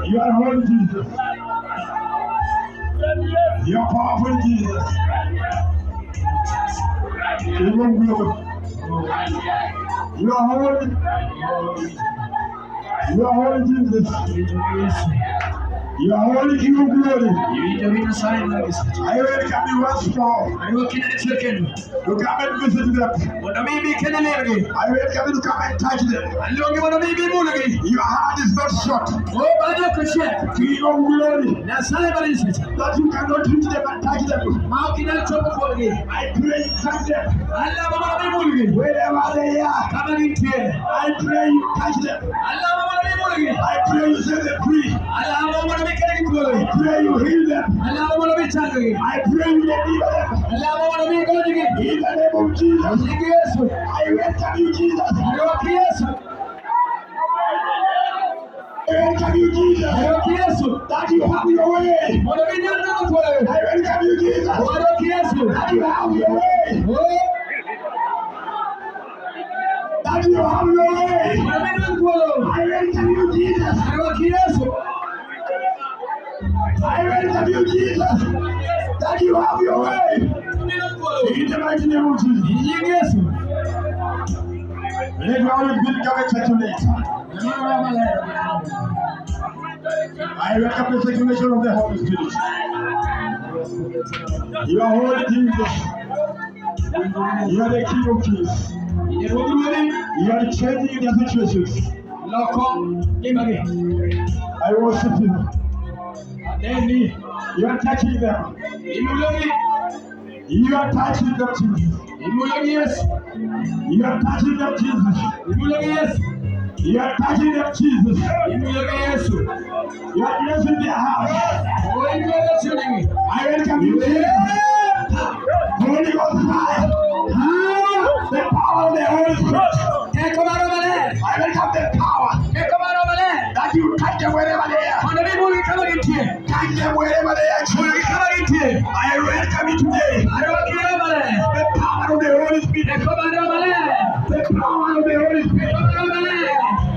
You are holy Jesus. You are powerful Jesus. You are holy. You are holy Jesus. You are holy King of glory. I welcome you once more. To come and visit them. I welcome you to come and touch them. Your heart is not short. King of glory. That you cannot reach them and touch them. I pray you touch them. Wherever they are. I pray you touch them. I pray you set them free. I pray you heal them. I pray you deliver them. In the name of Jesus. I welcome you, Jesus. I welcome you, Jesus. That you have your way. I welcome you, Jesus. That you have your way. That you have your way. I welcome you, Jesus. I welcome you, Jesus. That you have your way. In the mighty name of Jesus. Let all the good come and circulate. I welcome the circulation of the Holy Spirit. You are holy Jesus. You are the King of Kings. You are changing the situations. I worship you. You are touching them. You are touching them, Jesus. You are touching them, Jesus. You are touching them, Jesus. You are blessing their house. I welcome you, Jesus. Holy Ghost fire. The power of the Holy Spirit. I welcome the power that you touch them wherever they are. Touch them wherever they are. I welcome you today. The power of the Holy Spirit. The power of the Holy Spirit.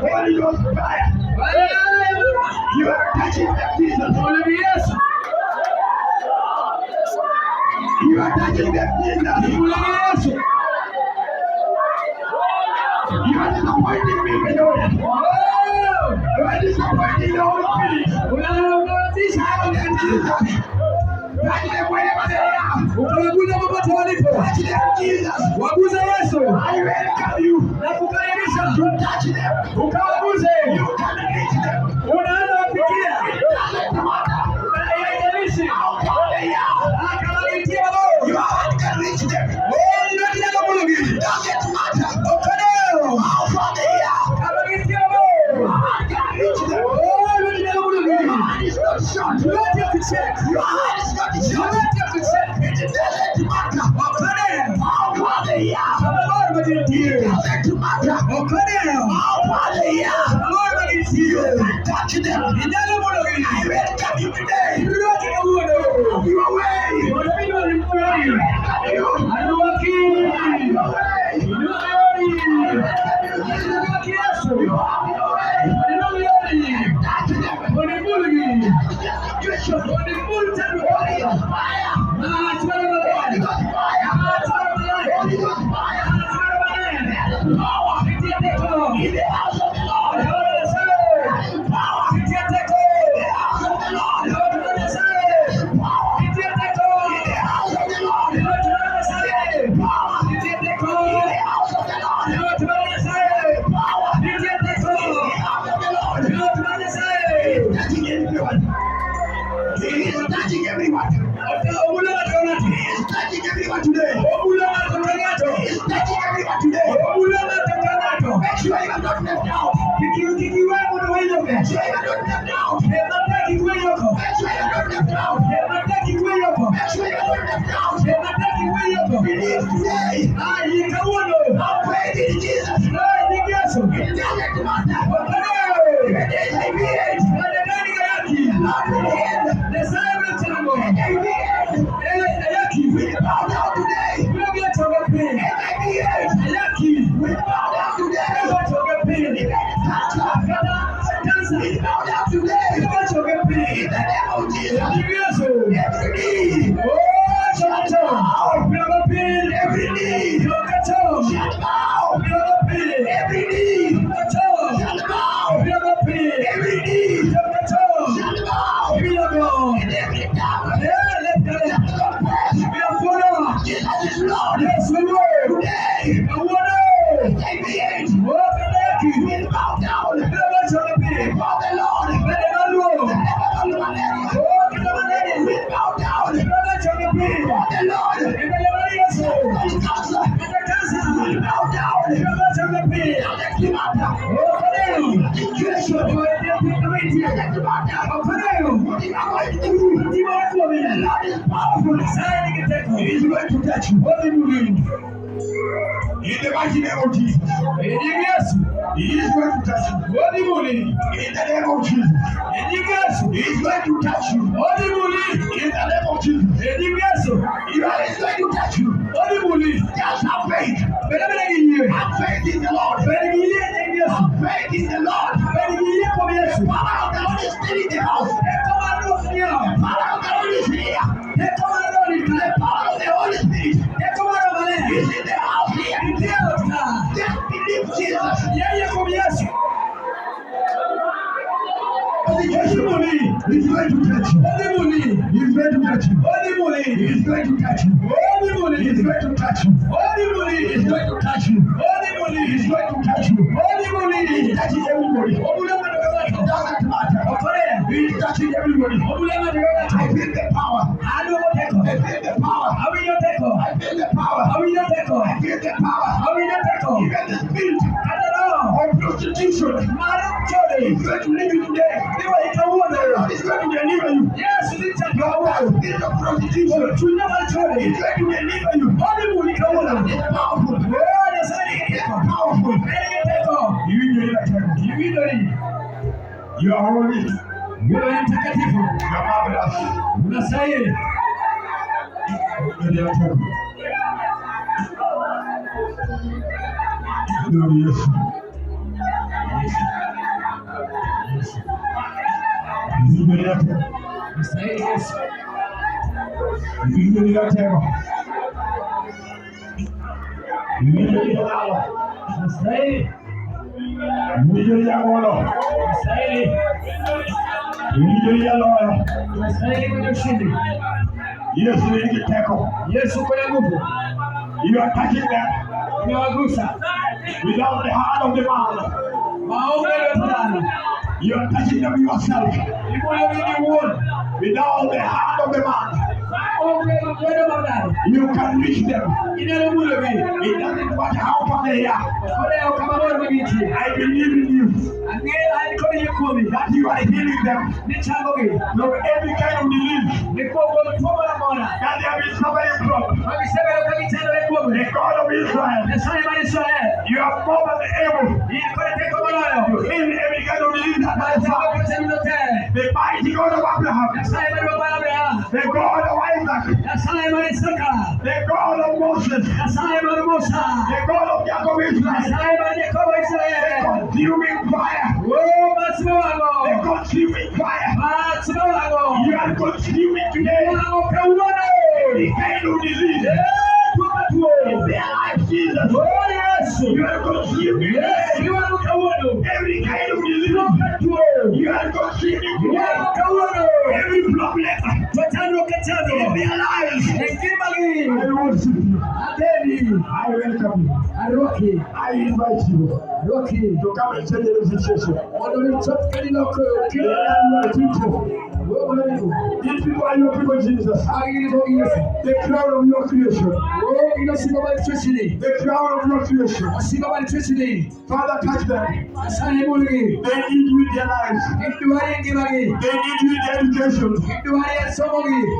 Holy Ghost fire. You are touching them, Jesus. You are touching them, Jesus. You are disappointing me, Lord. You are disappointing the Holy Spirit. Touch them wherever they are. Touch them, Jesus. I welcome you. You touch them. You can reach them. It doesn't matter. How far they are. Your hand can reach them. It doesn't matter. How far they are. Your hand can reach them. Your hand is not short. Your hand is not short. It doesn't matter. How far they are. It doesn't matter. How far they are. You can touch them. I welcome you today. Your way. I welcome you. today. Take the age. We'll bow down. Before the Lord. We'll bow down. Before the Lord. We'll bow down. He's going to touch you. What do you mean? In the mighty name of Jesus. He is going to touch you. What do you mean? In the name of Jesus. He is going to touch you. What do you mean? In the name of Jesus. He is going to touch you. What do you mean? Just have faith. Have faith in the Lord. Have faith in the Lord. The power of the Holy Spirit in the house. The power of the Holy Spirit. The power of the Holy Spirit. Is in the house here. Just believe Jesus. He's going to touch you. He's going to touch you. He's going to touch you. He's going to touch you. He's going to touch you. He's going to touch you. He's touching everybody. It doesn't matter. He's touching everybody. I feel the power. I feel the power. I feel the power. I feel the power. Even the spirit of prostitution is going to leave you today. It's going to deliver you. Yes, it's a power. Spirit of prostitution is going to deliver you. It's powerful. It's powerful. You are holy. You are marvelous. Glorious. Yes, you are touching them without the hand of the man. You are touching them yourself without the hand of the man. You can reach them. It doesn't matter how far they are. I believe in you that you are healing them. Lord, every kind of disease that they have been suffering from, the God of Israel, you are more than able to heal every kind of disease that has happened. The mighty God of Abraham, the God of Isaac, the God of Moses, the God of Jacob Israel, the consuming fire, the consuming fire. You are consuming today every kind of disease. In their life, Jesus. You are consuming every kind of disease. You are consuming every problem in their lives. I worship you. I welcome you. I invite you to come and change the situation. These people are your people, Jesus. The crown of your creation. The crown of your creation. Father, touch them. They need you in their lives. They need you in their education.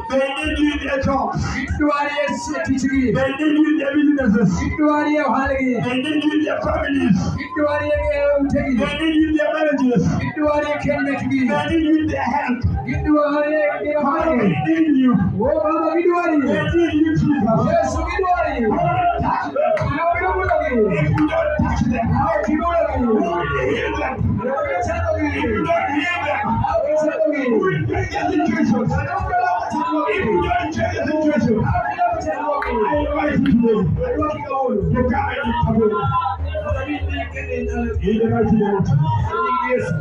They need you in their jobs. They need you in their businesses. They need you in their families. They need you in their marriages. They need you in their health. Father, we need you. They need you, Jesus. Yes, we need you. Touch them. If you don't touch them, how can you heal them? If you don't heal them, how can you change the situation? If you don't change the situation, I invite you today to come and intervene. In the mighty name of Jesus.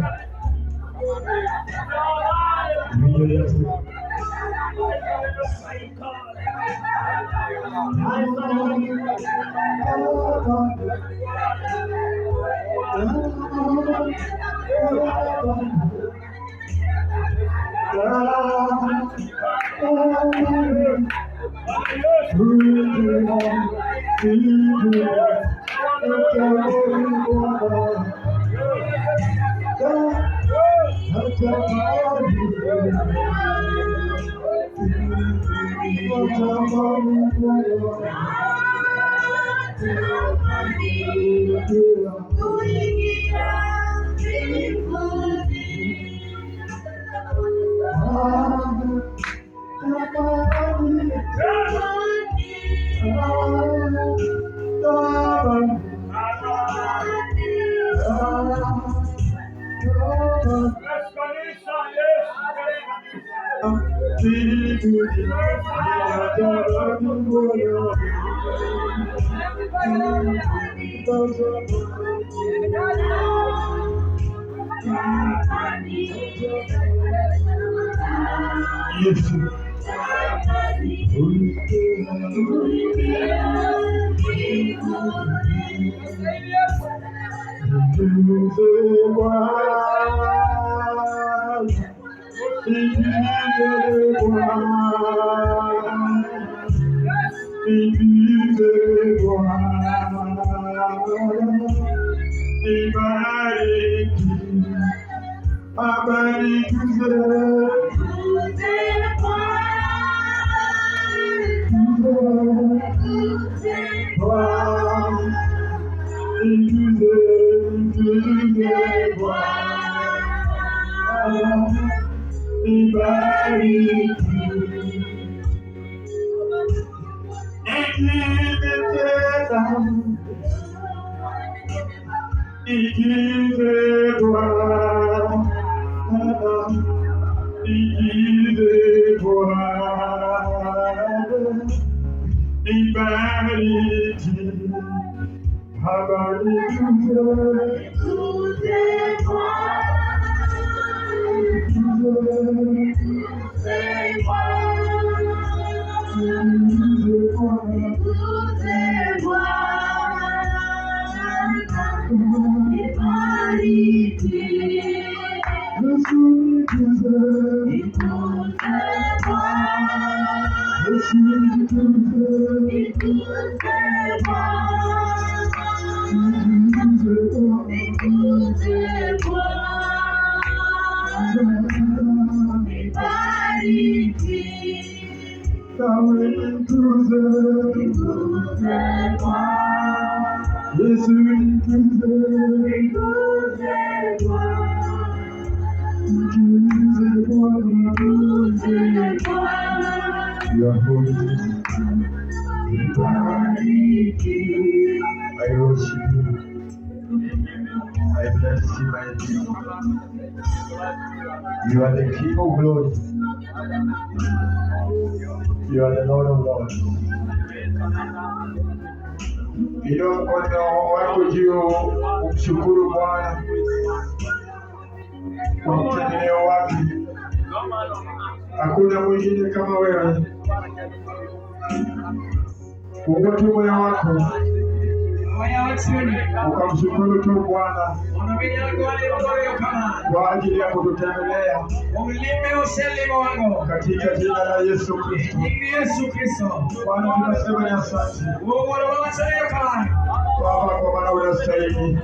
You are the King of glory. You are the Lord of lords. Ilo mkono wako juu, umshukuru Bwana kwa upendeleo wake. Hakuna mwingine kama wewe. Fungua tu moyo wako ukamshukuru tu Bwana kwa ajili ya kututembelea katika jina la Yesu Kristo. Bwana, tunasema ni asante Baba, kwa maana unastahili.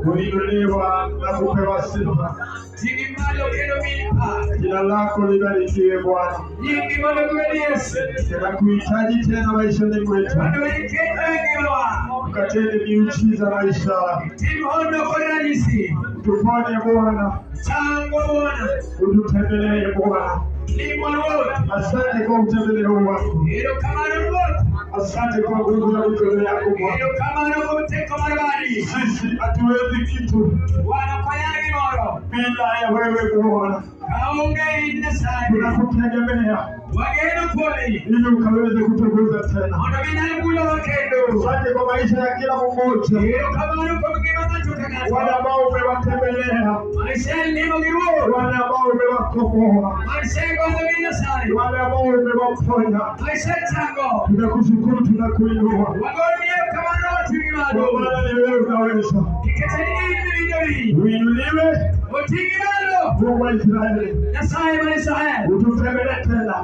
Uliinuliwa na kupewa sifa. Jina lako libarikiwe Bwana. Tunakuhitaji tena maishani mwetu. Ukatende miujiza na ishara. Tufanye Bwana. Ututembelee Bwana. Asante kwa utembeleo wako. Asante kwa nguvu na mikono yako Bwana. Sisi hatuwezi kitu bila ya wewe Bwana. Tunakutegemea ili ukaweze kutukuza tena. Asante kwa maisha ya kila mmoja. wale ambao umewatembelea, wale ambao umewakomboa, wale ambao umewaponya, tunakushukuru, tunakuinua. Kwa maana ni wewe unaweza. Uinuliwe Mungu wa Israeli, ututembelee tena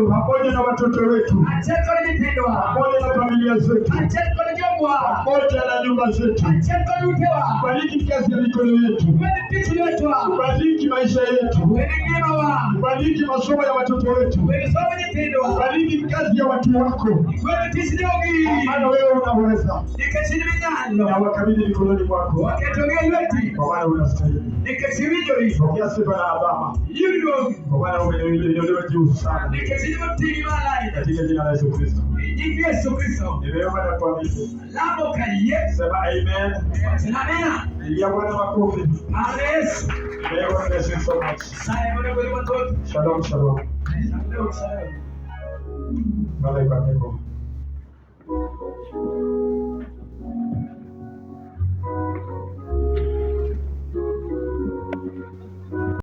pamoja na watoto wetu, pamoja na familia zetu, pamoja na nyumba zetu. Bariki kazi ya mikono yetu, bariki maisha yetu, bariki masomo ya watoto wetu, bariki kazi ya watu wako, maana wewe unaweza. Na wakabidhi mikononi mwako, kwa maana unastahili. Pokea sifa na adhama, kwa maana umeinuliwa juu sana. Katika jina la Yesu Kristo nimeomba na kuamini. Sema amen. Pigia Bwana makofi. God bless you so much. Shalom, shalom. Bye bye.